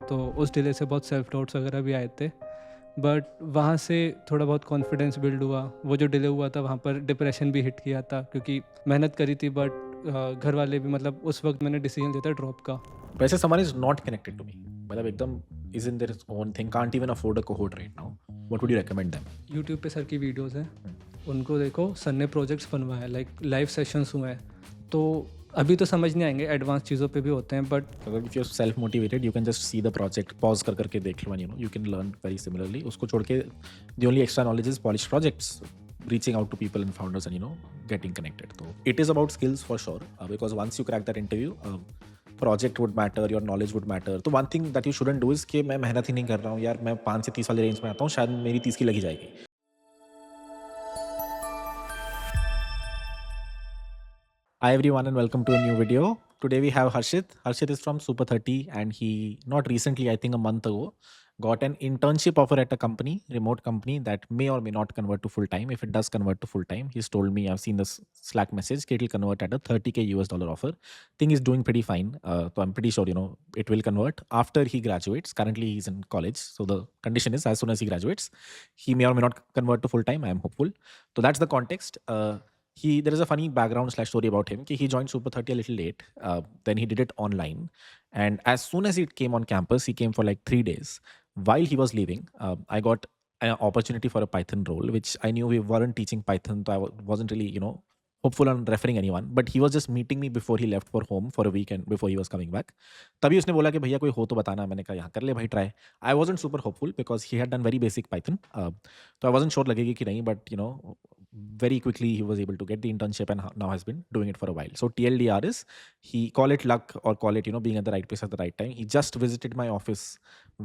तो उस डिले से बहुत सेल्फ डाउट्स वगैरह भी आए थे। बट वहाँ से थोड़ा बहुत कॉन्फिडेंस बिल्ड हुआ। वो जो डिले हुआ था वहाँ पर डिप्रेशन भी हिट किया था, क्योंकि मेहनत करी थी बट घर वाले भी, मतलब उस वक्त मैंने डिसीजन लिया था ड्रॉप का। वैसे someone is not connected to me, मतलब एकदम is in their own thing, can't even afford a cohort right now, what would you recommend them? YouTube पे सर की वीडियोस हैं, उनको देखो। सर ने प्रोजेक्ट्स बनवाए, लाइक लाइव सेशंस हुए हैं। तो अभी तो समझ नहीं आएंगे, एडवांस चीज़ों पे भी होते हैं, बट अगर if you're self motivated you can just see the project, pause कर करके देख लो, and you know you can learn very similarly. उसको छोड़ के the only extra knowledge is polished projects, reaching out to people and founders and you know getting connected. So it is about skills for sure, because once you crack that interview, project would matter, your knowledge would matter. तो one thing that you shouldn't do is कि मैं मेहनत ही नहीं कर रहा हूँ यार, मैं 5 से 30 वाले रेंज में आता हूँ, शायद मेरी 30 की लगी जाएगी. Hi everyone and welcome to a new video. Today we have Harshit. Harshit is from Super 30 and he not recently, I think a month ago, got an internship offer at a company, remote company that may or may not convert to full time. If it does convert to full time, he's told me, I've seen this Slack message, it will convert at a 30K US dollar offer. Thing is doing pretty fine. So I'm pretty sure, you know, it will convert after he graduates. Currently he's in college. So the condition is as soon as he graduates, he may or may not convert to full time. I am hopeful. So that's the context. There is a funny background slash story about him. He joined Super 30 a little late. Then he did it online, and as soon as he came on campus, he came for like 3 days. While he was leaving, I got an opportunity for a Python role, which I knew we weren't teaching Python, so wasn't really hopeful on referring anyone. But he was just meeting me before he left for home for a weekend before he was coming back. तभी उसने बोला कि भैया कोई हो तो बताना. मैंने कहा यहाँ कर ले भाई try. I wasn't super hopeful because he had done very basic Python. So I wasn't sure लगेगी कि नहीं, but very quickly he was able to get the internship and now has been doing it for a while. So TLDR is, he call it luck or call it being at the right place at the right time. He just visited my office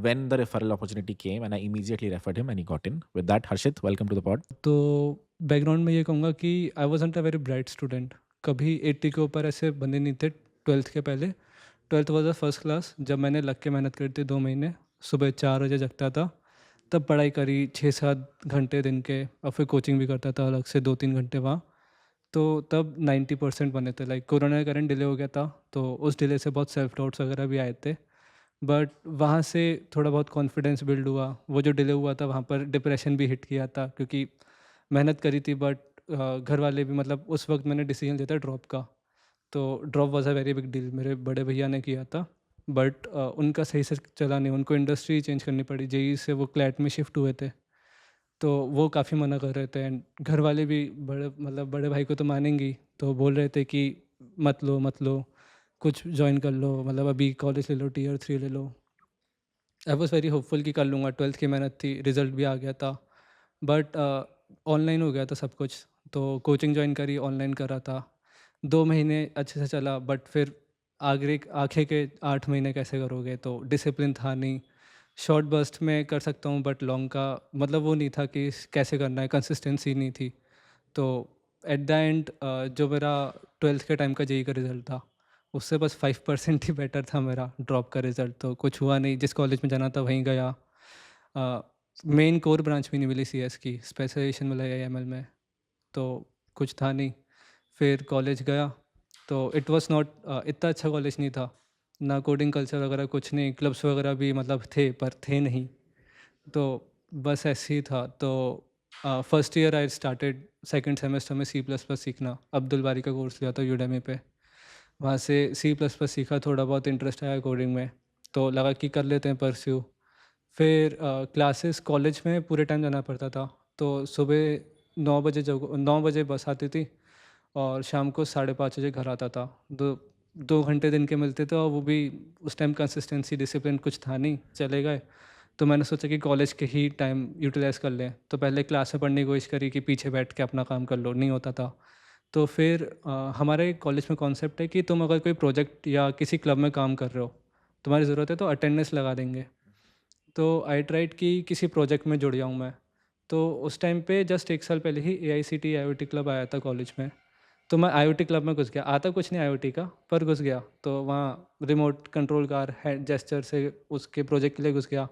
when the referral opportunity came and I immediately referred him and he got in. With that, Harshit, welcome to the pod. तो background में ये कहूँगा कि I wasn't a very bright student. कभी 80 के ऊपर ऐसे बने नहीं थे ट्वेल्थ के पहले। Twelfth was a first class. जब मैंने लग के मेहनत करी थी 2 महीने, सुबह 4 बजे जगता था, तब पढ़ाई करी 6-7 घंटे दिन के, और फिर कोचिंग भी करता था अलग से 2-3 घंटे वहाँ। तो तब 90% बने थे। लाइक कोरोना के कारण डिले हो गया था, तो उस डिले से बहुत सेल्फ डाउट्स वगैरह भी आए थे। बट वहाँ से थोड़ा बहुत कॉन्फिडेंस बिल्ड हुआ। वो जो डिले हुआ था वहाँ पर डिप्रेशन भी हिट किया था, क्योंकि मेहनत करी थी बट घर वाले भी, मतलब उस वक्त मैंने डिसीजन लिया था ड्रॉप का। तो drop was a very big deal, मेरे बड़े भैया ने किया था। बट उनका सही से चला नहीं, उनको इंडस्ट्री चेंज करनी पड़ी। जेई से वो क्लैट में शिफ्ट हुए थे, तो वो काफ़ी मना कर रहे थे। एंड घर वाले भी, बड़े भाई को तो मानेंगे ही, तो बोल रहे थे कि मत लो मत लो, कुछ जॉइन कर लो, मतलब अभी कॉलेज ले लो, टीयर 3 ले लो। आई वॉज़ वेरी होपफुल कि कर लूँगा। ट्वेल्थ की मेहनत थी, रिजल्ट भी आ गया था। बट ऑनलाइन हो गया था सब कुछ। तो कोचिंग जॉइन करी, ऑनलाइन करा था। 2 महीने अच्छे से चला, बट फिर आखिर के 8 महीने कैसे करोगे, तो डिसिप्लिन था नहीं। शॉर्ट बर्स्ट में कर सकता हूँ, बट लॉन्ग का मतलब वो नहीं था कि कैसे करना है, कंसिस्टेंसी नहीं थी। तो एट द एंड जो मेरा ट्वेल्थ के टाइम का जेई का रिज़ल्ट था, उससे बस 5% ही बेटर था मेरा ड्रॉप का रिज़ल्ट। तो कुछ हुआ नहीं, जिस कॉलेज में जाना था वहीं गया। मेन कोर ब्रांच भी नहीं मिली सीएस की, स्पेशलाइजेशन मिला एएमएल में, तो कुछ था नहीं। फिर कॉलेज गया, तो इट वाज़ नॉट इतना अच्छा कॉलेज नहीं था। ना कोडिंग कल्चर वगैरह कुछ नहीं, क्लब्स वगैरह भी मतलब थे पर थे नहीं। तो बस ऐसे ही था। तो first year I started, second semester में सी प्लस प्लस सीखना। अब्दुल बारी का कोर्स लिया था यूडेमी पे, वहाँ से सी प्लस प्लस सीखा। थोड़ा बहुत इंटरेस्ट आया कोडिंग में, तो लगा कि कर लेते हैं परस्यू। फिर क्लासेस कॉलेज में पूरे टाइम जाना पड़ता था। तो सुबह 9 बजे बस आती थी, और शाम को 5:30 बजे घर आता था। 2 घंटे दिन के मिलते थे, और वो भी उस टाइम कंसिस्टेंसी डिसिप्लिन कुछ था नहीं, चले गए। तो मैंने सोचा कि कॉलेज के ही टाइम यूटिलाइज़ कर लें। तो पहले क्लास में पढ़ने की कोशिश करी कि पीछे बैठ के अपना काम कर लो, नहीं होता था। तो फिर हमारे कॉलेज में कॉन्सेप्ट है कि तुम अगर कोई प्रोजेक्ट या किसी क्लब में काम कर रहे हो, तुम्हारी ज़रूरत है, तो अटेंडेंस लगा देंगे। तो आई ट्राइड कि किसी प्रोजेक्ट में जुड़ जाऊँ मैं। तो उस टाइम पे जस्ट 1 साल पहले ही एआईसीटी आईओटी क्लब आया था कॉलेज में। तो मैं आईओटी क्लब में घुस गया। आता कुछ नहीं आईओटी का, पर घुस गया। तो वहाँ remote control car hand gesture से उसके प्रोजेक्ट के लिए घुस गया।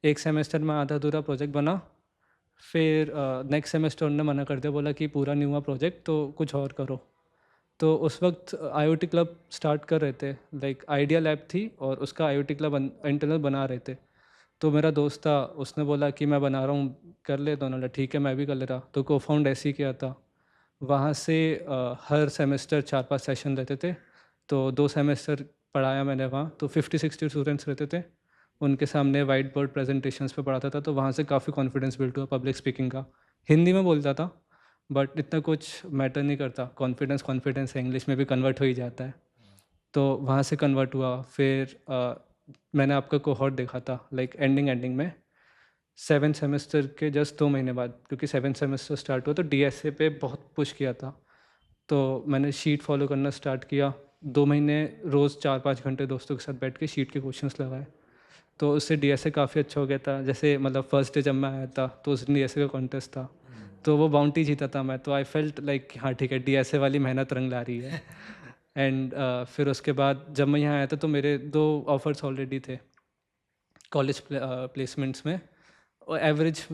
1 सेमेस्टर में आधा अधूरा प्रोजेक्ट बना। फिर नेक्स्ट सेमेस्टर उन्होंने मना कर दिया, बोला कि पूरा नहीं हुआ प्रोजेक्ट तो कुछ और करो। तो उस वक्त आईओटी क्लब स्टार्ट कर रहे थे, लाइक आइडिया लैब थी और उसका आईओटी क्लब इंटरनल बना रहे थे। तो मेरा दोस्त था, उसने बोला कि मैं बना रहा हूँ, कर ले। तो उन्होंने ठीक है, मैं भी कर ले रहा। तो को फाउंड ऐसे ही किया था। वहाँ से हर सेमेस्टर 4-5 सेशन रहते थे। तो 2 सेमेस्टर पढ़ाया मैंने वहाँ। तो 50-60 स्टूडेंट्स रहते थे, उनके सामने वाइट बोर्ड प्रेजेंटेशंस पे पढ़ाता था। तो वहाँ से काफ़ी कॉन्फिडेंस बिल्ड हुआ पब्लिक स्पीकिंग का। हिंदी में बोलता था, बट इतना कुछ मैटर नहीं करता। कॉन्फिडेंस कॉन्फिडेंस है, इंग्लिश में भी कन्वर्ट हो ही जाता है। तो वहाँ से कन्वर्ट हुआ। फिर मैंने आपका कोहॉर्ट देखा था, लाइक एंडिंग में 7 सेमेस्टर के जस्ट 2 महीने बाद, क्योंकि 7 सेमेस्टर स्टार्ट हुआ तो डीएसए पे बहुत पुश किया था। तो मैंने शीट फॉलो करना स्टार्ट किया। 2 महीने रोज़ 4-5 घंटे दोस्तों के साथ बैठ के शीट के क्वेश्चंस लगाए। तो उससे डीएसए काफ़ी अच्छा हो गया था। जैसे मतलब फर्स्ट डे जब मैं आया था तो उस दिन डीएसए का कॉन्टेस्ट था, तो वो बाउंटी जीता था मैं। तो आई फेल्ट लाइक हाँ ठीक है, डीएसए वाली मेहनत रंग ला रही है। एंड फिर उसके बाद जब मैं यहाँ आया था तो मेरे 2 ऑफर्स ऑलरेडी थे कॉलेज प्लेसमेंट्स में। और एवरेज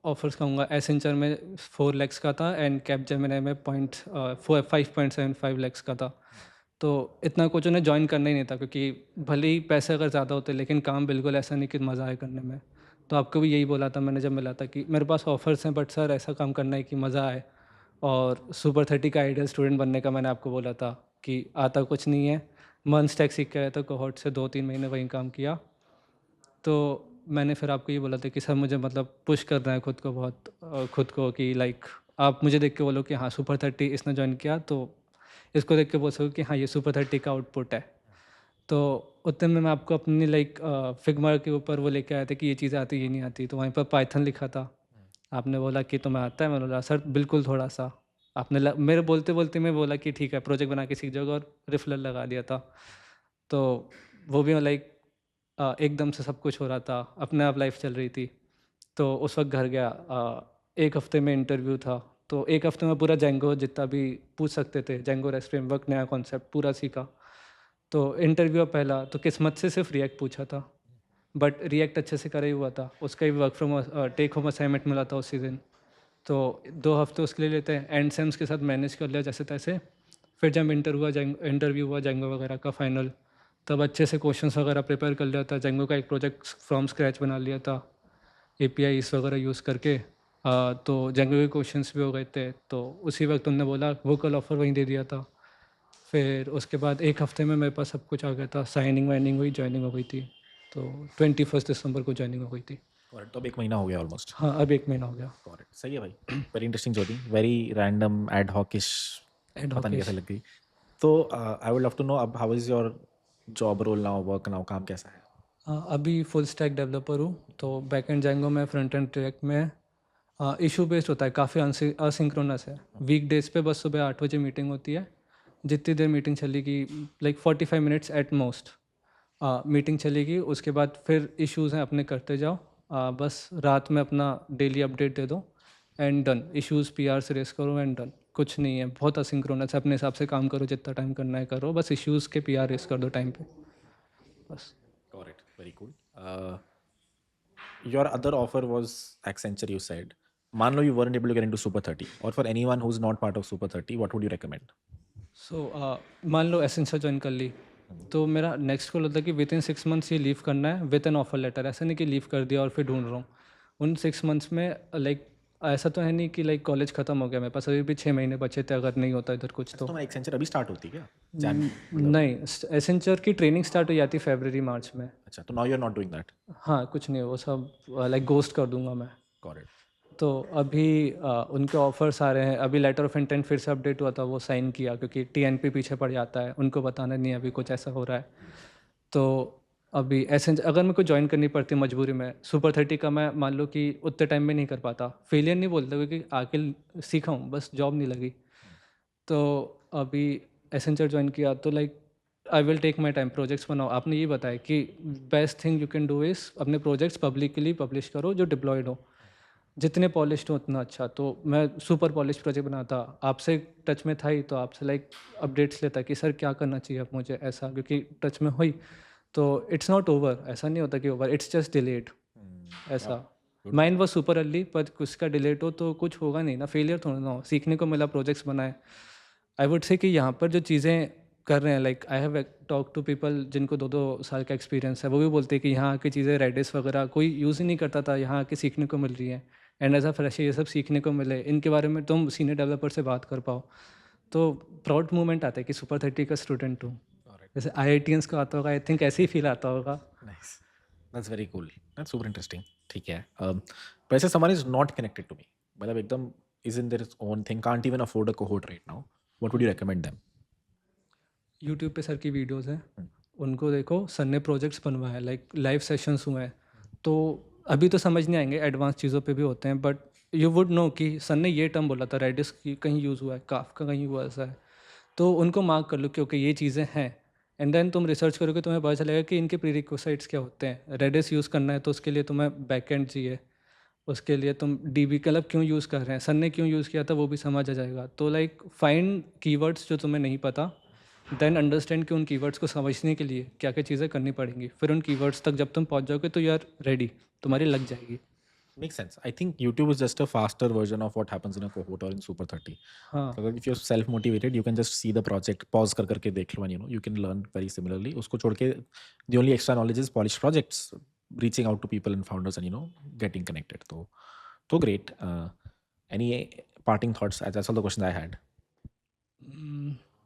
ऑफर्स कहूँगा, एसेंचर में 4 लैक्स का था एंड कैपजेमिनी में 5.75 लैक्स का था। तो इतना कुछ उन्हें ज्वाइन करना ही नहीं था, क्योंकि भले ही पैसे अगर ज़्यादा होते लेकिन काम बिल्कुल ऐसा नहीं कि मज़ा आए करने में। तो आपको भी यही बोला था मैंने जब मिला था कि मेरे पास ऑफर्स हैं, बट सर ऐसा काम करना है कि मज़ा आए। और सुपर 30 का आइडियल स्टूडेंट बनने का मैंने आपको बोला था कि आता कुछ नहीं है। मंथ स्टैक सीख के आया था कोहॉर्ट से, 2-3 महीने वहीं काम किया। तो मैंने फिर आपको ये बोला था कि सर मुझे मतलब पुश करना है खुद को बहुत, खुद को कि लाइक आप मुझे देख के बोलो कि हाँ सुपर 30 इसने ज्वाइन किया, तो इसको देख के बोल सको कि हाँ ये सुपर 30 का आउटपुट है। तो उतने में मैं आपको अपनी लाइक फिग्मा के ऊपर वो लेके आया था कि ये चीज़ें आती ये नहीं आती। तो वहीं पर पाइथन लिखा था। आपने बोला कि तुम्हें आता है? मैंने बोला सर बिल्कुल थोड़ा सा। आपने मेरे बोलते बोलते मैं बोला कि ठीक है प्रोजेक्ट बना के सीख जाओगे, और रिफलर लगा दिया था। तो वो भी लाइक एकदम से सब कुछ हो रहा था, अपने आप लाइफ चल रही थी। तो उस वक्त घर गया। 1 हफ्ते में इंटरव्यू था। तो 1 हफ्ते में पूरा जेंगो जितना भी पूछ सकते थे, जेंगो रेस्ट फ्रेमवर्क नया कॉन्सेप्ट पूरा सीखा। तो इंटरव्यू पहला तो किस्मत से सिर्फ रिएक्ट पूछा था, बट रिएक्ट अच्छे से करा ही हुआ था। उसका भी work from take home assignment मिला था उसी दिन। तो 2 हफ्ते उसके लिए लेते हैं, एंड सेम्स के साथ मैनेज कर लिया जैसे तैसे। फिर जब इंटरव्यू हुआ जेंगो वगैरह का फाइनल, तब अच्छे से क्वेश्चंस वगैरह प्रिपेयर कर लिया था। जेंगो का एक प्रोजेक्ट फ्रॉम स्क्रैच बना लिया था एपीआईज वगैरह यूज़ करके। तो जेंगो के क्वेश्चंस भी हो गए थे। तो उसी वक्त उन्होंने बोला वो कल ऑफ़र वहीं दे दिया था। फिर उसके बाद 1 हफ्ते में मेरे पास सब कुछ आ गया था, साइनिंग वाइनिंग हुई, जॉइनिंग हो गई थी। तो 21 दिसंबर को जॉइनिंग हो गई थी। करेक्ट, तो अब 1 महीना हो गया ऑलमोस्ट। हाँ, अब 1 महीना हो गया। करेक्ट, सही है भाई। Very interesting journey, very random ad hawkish, ad पता नहीं हॉकिश। कैसे लग गई। तो I would love to know अब how is your job role now, work now, काम कैसा है? अभी फुल स्टैक डेवलपर हूँ। तो बैक एंड जाएंगे मैं, फ्रंट एंड रिएक्ट में। इशू बेस्ड होता है, काफ़ी असिंक्रोनस है। वीक डेज पे बस सुबह 8 बजे मीटिंग होती है। जितनी देर मीटिंग चलेगी, like 45 minutes at most meeting चलेगी। उसके बाद फिर इश्यूज़ हैं अपने करते जाओ। बस रात में अपना डेली अपडेट दे दो एंड डन। इश्यूज़ पीआर से रेस करो एंड डन। कुछ नहीं है, बहुत असिंक्रोनस है। अपने हिसाब से काम करो, जितना टाइम करना है करो, बस इश्यूज़ के पीआर रेस कर दो टाइम पे, बस। Got it. Very cool. Your other offer was Accenture, you said. मान लो you weren't able to get into Super 30, or for anyone who's not part of Super 30, what would you recommend? सो मान लो essential join कर ली, तो मेरा next गोल होता है कि with in 6 months ये leave करना है विद एन ऑफर लेटर। ऐसा नहीं कि लीव कर दिया और फिर ढूंढ रहा हूँ। उन 6 मंथ्स में लाइक ऐसा तो है नहीं कि लाइक कॉलेज ख़त्म हो गया, मेरे पास अभी भी 6 महीने बचे थे अगर नहीं होता इधर कुछ अच्छा, तो। तो मैं Accenture अभी स्टार्ट होती है क्या? जैन मतलब नहीं, एसेंचर की ट्रेनिंग स्टार्ट हो जाती फरवरी मार्च में। अच्छा, तो now you're not doing that. हाँ, कुछ नहीं, वो सब लाइक गोस्ट कर दूंगा मैं। Got it. तो अभी उनके ऑफर्स आ रहे हैं। अभी लेटर ऑफ इंटेंट फिर से अपडेट हुआ था, वो साइन किया, क्योंकि टीएनपी पीछे पड़ जाता है, उनको बताना नहीं अभी कुछ ऐसा हो रहा है। तो अभी ऐसे अगर मेरे को ज्वाइन करनी पड़ती मजबूरी में, सुपर 30 का मैं मान लो कि उतने टाइम में नहीं कर पाता। फेलियर नहीं बोलता, क्योंकि आके सीखा हूँ, बस जॉब नहीं लगी। तो अभी एसेंचर ज्वाइन किया तो like I will take my time, projects बनाओ। आपने ये बताया कि best thing you can do is अपने प्रोजेक्ट्स पब्लिकली पब्लिश करो जो डिप्लॉयड हो। जितने पॉलिश्ड हो उतना अच्छा। तो मैं सुपर पॉलिश प्रोजेक्ट बनाता, आपसे टच में था ही, तो आपसे लाइक अपडेट्स लेता कि सर क्या करना चाहिए अब मुझे ऐसा, क्योंकि टच में हुई। तो इट्स नॉट ओवर, ऐसा नहीं होता कि ओवर, इट्स जस्ट डिलेड ऐसा। Good. माइंड वो सुपर अर्ली, पर उसका डिलेट हो तो कुछ होगा नहीं ना, फेलियर थोड़ा ना हो, सीखने को मिला, प्रोजेक्ट्स बनाए। आई वुड से कि यहाँ पर जो चीज़ें कर रहे हैं, like I have talk to people जिनको 2-2 साल का एक्सपीरियंस है, वो भी बोलते हैं कि यहाँ की चीज़ें रेडिस वगैरह कोई यूज़ ही नहीं करता था, यहाँ आके सीखने को मिल रही है। एंड एज अ फ्रेशर ये सब सीखने को मिले, इनके बारे में तुम सीनियर डेवलपर से बात कर पाओ, तो प्राउड मोमेंट आता है कि सुपर 30 का स्टूडेंट हूँ। जैसे IITians को आता होगा, आई थिंक ऐसे ही फील आता होगा। Nice. That's very cool. That's super interesting. ठीक है. वैसे someone is not connected to me. मतलब एकदम is in their own thing, can't even afford a cohort right now. What would you recommend them? YouTube पे sir की videos हैं, उनको देखो, सर ने प्रोजेक्ट्स बनवाए हैं, लाइक लाइव सेशंस हुए हैं, तो अभी तो समझ नहीं आएंगे, एडवांस चीज़ों पे भी होते हैं, बट यू वुड नो कि सर ने ये टर्म बोला था, रेडिस की कहीं यूज़ हुआ है, काफका कहीं हुआ ऐसा है, तो उनको मार्क कर लो क्योंकि ये चीज़ें हैं। एंड देन तुम रिसर्च करोगे, तुम्हें पता चलेगा कि इनके प्रीरिक्विजिट्स क्या होते हैं। रेडिस यूज़ करना है तो उसके लिए तुम्हें बैकएंड चाहिए, उसके लिए तुम डीबी क्लब क्यों यूज़ कर रहे हैं, सर ने क्यों यूज़ किया था, वो भी समझ आ जाएगा। तो लाइक फाइंड कीवर्ड्स जो तुम्हें नहीं पता, देन अंडरस्टैंड कि उन कीवर्ड्स को समझने के लिए क्या क्या चीज़ें करनी पड़ेंगी, फिर उन कीवर्ड्स तक जब तुम पहुंच जाओगे तो यू आर रेडी, तुम्हारी लग जाएगी। Makes sense. I think YouTube is just a faster version of what happens in a cohort or in Super 30. हाँ अगर if you're self motivated, you can just see the project, pause कर करके देख लो, and you can learn very similarly. उसको छोड़ के the only extra knowledge is polished projects, reaching out to people and founders, and getting connected. तो great. Any parting thoughts? That's all the questions I had.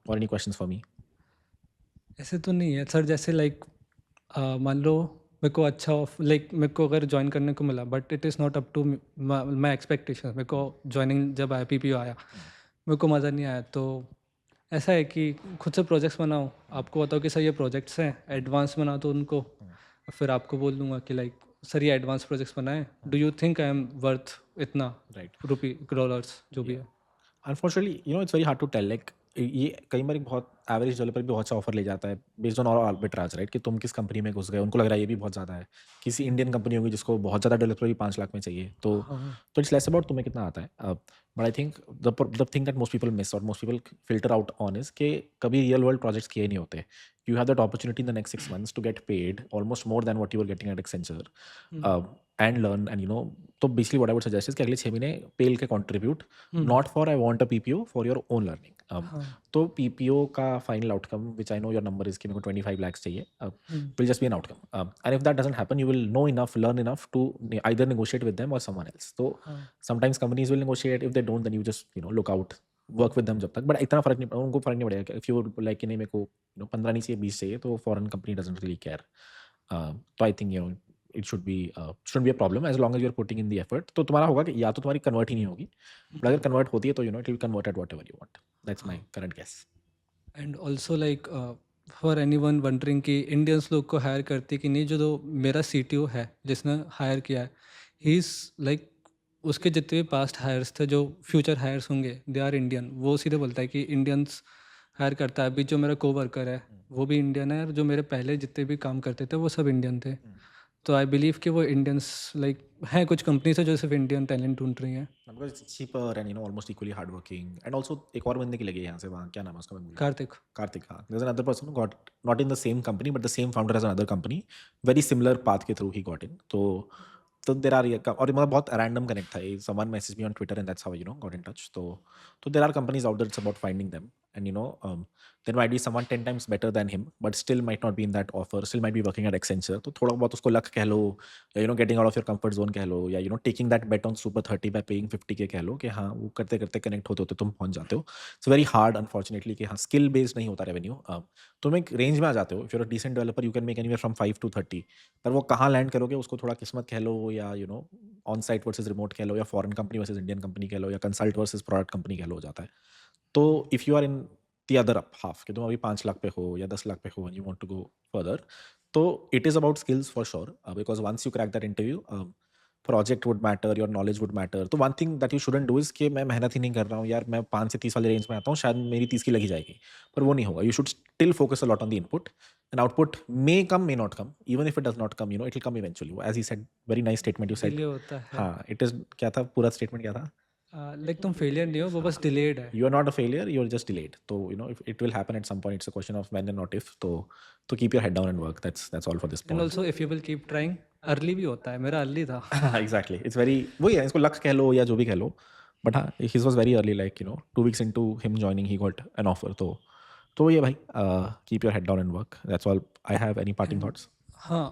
Or any questions for me? ऐसे तो नहीं है sir, जैसे like मान लो मेरे को अच्छा लाइक मेरे को अगर ज्वाइन करने को मिला, but it is not up to my expectation. मेरे को ज्वाइनिंग जब आया, PPO आया, मेरे को मज़ा नहीं आया। तो ऐसा है कि खुद से प्रोजेक्ट्स बनाओ, आपको बताओ कि सर ये प्रोजेक्ट्स हैं, एडवांस बना दो उनको, फिर आपको बोल दूंगा कि लाइक सर ये एडवांस प्रोजेक्ट्स बनाए, do you think I am worth इतना Right. $डॉलर्स जो भी है। Unfortunately it's very hard to tell, like ये कई बार एक बहुत एवरेज डेवलपर भी बहुत सा ऑफर ले जाता है based on all arbitrage, right, कि तुम किस कंपनी में घुस गए, उनको लग रहा है ये भी बहुत ज़्यादा है। किसी इंडियन कंपनी होगी जिसको बहुत ज़्यादा डेवलपर भी 5 लाख में चाहिए, तो हाँ इट्स लेस अबाउट तुम्हें कितना आता है। But I think the thing that most people miss और most people filter out on is कि कभी रियल वर्ल्ड प्रोजेक्ट्स किए नहीं होते। You have that opportunity in the next 6 months to get paid almost more than what you are getting at Accenture and learn and तो basically what I would suggest is कि अगले 6 महीने पेल के contribute, not for I want a PPO, for your own learning. हाँ तो PPO का final outcome, which I know your number is कि मेरे को 25 lakhs चाहिए, will just be an outcome, and if that doesn't happen you will know enough, learn enough to either negotiate with them or someone else. तो हाँ sometimes companies will negotiate, if they don't then you just look out, work with them जब तक, but इतना फर्क नहीं पड़ेगा उनको, फर्क नहीं पड़ेगा if you like कि नहीं मेरे को 15 नहीं चाहिए 20 चाहिए, तो foreign company doesn't really care. तो I think it shouldn't be a problem as long as you're putting in the effort. तो तुम्हारा होगा कि या तो तुम्हारी convert ही नहीं होगी, but अगर convert होती है तो it will convert at whatever you want. That's my current guess. And also like for any one wondering कि इंडियंस लोग को हायर करती कि नहीं, जो मेरा CTO है जिसने हायर किया है, ही इज़ लाइक उसके जितने भी पास्ट हायर्स थे, जो फ्यूचर हायर्स होंगे, दे आर इंडियन। वो सीधे बोलता है कि इंडियंस हायर करता है। अभी जो मेरा कोवर्कर है वो भी इंडियन है, और जो मेरे पहले जितने भी काम करते थे वो सब इंडियन थे। तो आई बिलीव कि वो इंडियंस लाइक हैं, कुछ कंपनीज है जो सिर्फ इंडियन टैलेंट ढूंढ रही हैं। Because it's cheaper and almost equally hardworking, and also एक और बंदे की लगी है यहाँ से वहाँ, क्या नाम है उसका, मैं भूल गया। कार्तिक। Karthik, हाँ. There's another person who got not in the same company, but the same founder has another company. Very similar path के through he got in. तो there are और मतलब बहुत random connect था. Someone messaged me on Twitter and that's how got in touch. तो there are companies out there, it's about finding them, and there might be someone 10 times better than him, but still might not be in that offer. Still might be working at Accenture. तो थोड़ा बहुत उसको luck कह लो, या getting out of your comfort zone कह लो, या taking that bet on Super 30 by paying 50K कह लो, कि हाँ वो करते करते कनेक्ट होते होते तुम पहुंच जाते हो। इट्स वेरी हार्ड अनफॉर्चुनेटली कि हाँ स्किल बेस्ड नहीं होता रेवेन्यू। तुम एक रेंज में आ जाते हो, if you're a decent developer you can make anywhere from 5 to 30, पर वो कहाँ लैंड करोगे उसको थोड़ा किस्मत कह लो, या ऑन साइट वर्सेज रिमोट कह लो, या foreign company versus Indian company कह लो, या कंसल्ट वर्सेज प्रोडक्ट कंपनी कह लो हो जाता है। तो if you are in the other up half कि तुम अभी 5 लाख पे हो या 10 लाख पे हो and you want to go further, तो it is about skills for sure, because once you crack that interview, project would matter, your knowledge would matter. तो one thing that you shouldn't do is कि मैं मेहनत ही नहीं कर रहा हूँ यार, मैं 5 से 30 वाले रेंज में आता हूँ, शायद मेरी 30 की लगी जाएगी, पर वो नहीं होगा। You should still focus a lot on the input, and output may come may not come, even if it does not come it will come eventually. As he said, very nice statement you said. Delay होता है। हाँ, it is क्या था पूरा statement, क्या था? Like तुम failure नहीं हो, वो बस डिलेड है। You are not a failure, you are just delayed. So if it will happen at some point, it's a question of when and not if. So keep your head down and work. That's all for this and point. Also if you will keep trying, early भी होता है, मेरा early था। Exactly. It's very वही है, इसको luck कह लो या जो भी कह लो, बट हाँ, his was very early, like 2 weeks into him joining, he got an offer. तो ये भाई, keep your head down and work. That's all I have. Any parting thoughts? हाँ,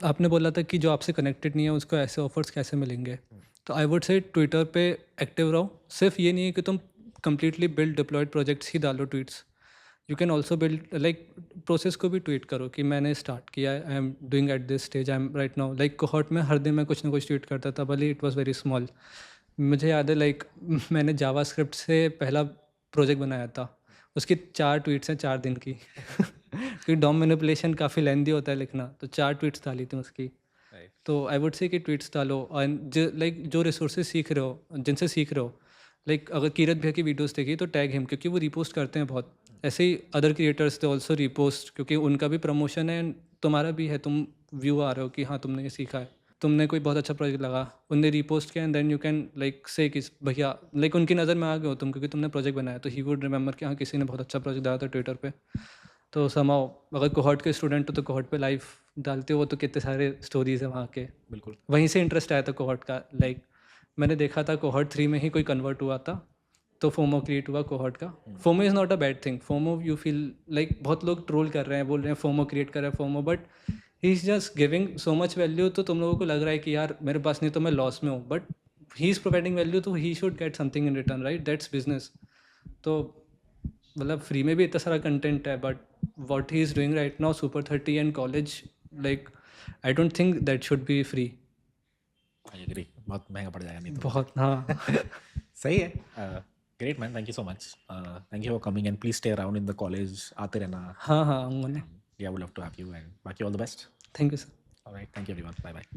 आपने बोला था कि जो आपसे कनेक्टेड नहीं है उसको ऐसे ऑफर्स कैसे मिलेंगे, तो आई वुड से ट्विटर पे एक्टिव रहो। सिर्फ ये नहीं है कि तुम कम्प्लीटली बिल्ड डिप्लॉयड प्रोजेक्ट्स ही डालो tweets, you can also build like process को भी ट्वीट करो कि मैंने स्टार्ट किया, I am doing at this stage, I am right now, like cohort में हर दिन मैं कुछ ना कुछ ट्वीट करता था, भले इट वॉज वेरी स्मॉल। मुझे याद है लाइक मैंने जावा स्क्रिप्ट से पहला प्रोजेक्ट बनाया था, उसकी 4 ट्वीट्स हैं 4 दिन की क्योंकि डॉम मैनिपुलेशन काफ़ी लेंदी होता है लिखना, तो 4 ट्वीट्स डाली थी उसकी। तो आई वुड से कि ट्वीट्स डालो, और जो रिसोर्सेज सीख रहे हो, जिनसे सीख रहे हो, लाइक अगर कीरत भैया की वीडियोस देखी तो टैग हिम, क्योंकि वो रिपोस्ट करते हैं बहुत। ऐसे ही other creators they also repost, क्योंकि उनका भी प्रमोशन है, तुम्हारा भी है, तुम व्यू आ रहे हो कि हाँ तुमने ये सीखा है, तुमने कोई बहुत अच्छा प्रोजेक्ट लगा, उनने रीपोस्ट किया, and then you can like say कि भैया, लाइक उनकी नज़र में आ गए हो तुम, क्योंकि तुमने प्रोजेक्ट बनाया, तो ही वुड रिमेंबर कि हाँ किसी ने बहुत अच्छा प्रोजेक्ट डाला था ट्विटर पे। तो समाओ अगर कोहॉर्ट के स्टूडेंट हो तो कोहॉर्ट पे लाइव डालते हो, तो कितने सारे स्टोरीज है वहाँ के, बिल्कुल। वहीं से इंटरेस्ट आया था कोहॉर्ट का। लाइक मैंने देखा था कोहॉर्ट 3 में ही कोई कन्वर्ट हुआ था, तो फोमो क्रिएट हुआ कोहॉर्ट का। FOMO is not a bad thing, FOMO you feel like बहुत लोग ट्रोल कर रहे हैं, बोल रहे हैं फोमो क्रिएट कर रहे हैं FOMO, but he is just giving so much value, तो तुम लोगों को लग रहा है कि यार मेरे पास नहीं तो मैं लॉस में हूँ, but he is providing value, तो he should get something in return, right, that's business. तो मतलब फ्री में भी इतना सारा कंटेंट है, but what he is doing right now super 30 and college, like I don't think that should be free. I agree, बहुत महंगा पड़ जाएगा नहीं तो। बहुत, हाँ सही है। Great man, thank you so much, thank you for coming and please stay around in the college, आते रहना। हाँ हाँ आऊँगा ना। Yeah, I would love to have you, and बाकी all the best. Thank you sir. All right, thank you everyone, bye bye.